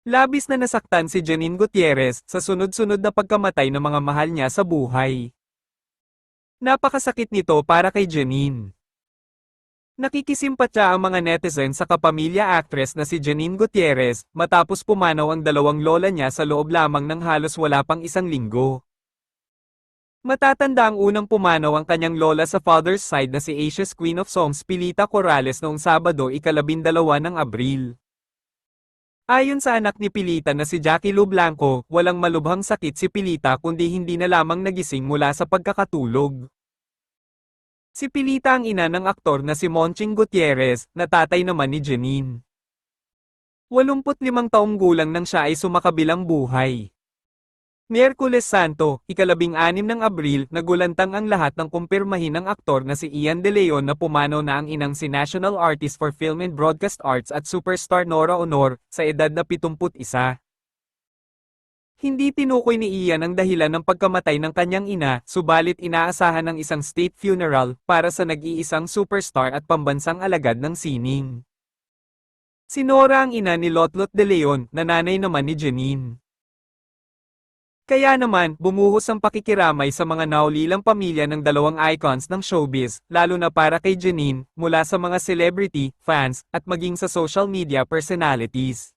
Labis na nasaktan si Janine Gutierrez sa sunod-sunod na pagkamatay ng mga mahal niya sa buhay. Napakasakit nito para kay Janine. Nakikisimpatya ang mga netizen sa kapamilya actress na si Janine Gutierrez matapos pumanaw ang dalawang lola niya sa loob lamang ng halos wala pang isang linggo. Matatanda ang unang pumanaw ang kanyang lola sa father's side na si Asia's Queen of Songs Pilita Corrales noong Sabado ika-12 ng Abril. Ayon sa anak ni Pilita na si Jackie Lou Blanco, walang malubhang sakit si Pilita kundi hindi na lamang nagising mula sa pagkakatulog. Si Pilita ang ina ng aktor na si Monching Gutierrez, na tatay naman ni Janine. 85 taong gulang nang siya ay sumakabilang buhay. Miyerkules Santo, ika-16 ng Abril, nagulantang ang lahat ng kumpirmahin ng aktor na si Ian De Leon na pumanaw na ang inang si National Artist for Film and Broadcast Arts at superstar Nora Honor, sa edad na 71. Hindi tinukoy ni Ian ang dahilan ng pagkamatay ng kanyang ina, subalit inaasahan ng isang state funeral para sa nag-iisang superstar at pambansang alagad ng sining. Si Nora ang ina ni Lotlot De Leon, na nanay naman ni Janine. Kaya naman, bumuhos ang pakikiramay sa mga naulilang pamilya ng dalawang icons ng showbiz, lalo na para kay Janine, mula sa mga celebrity, fans, at maging sa social media personalities.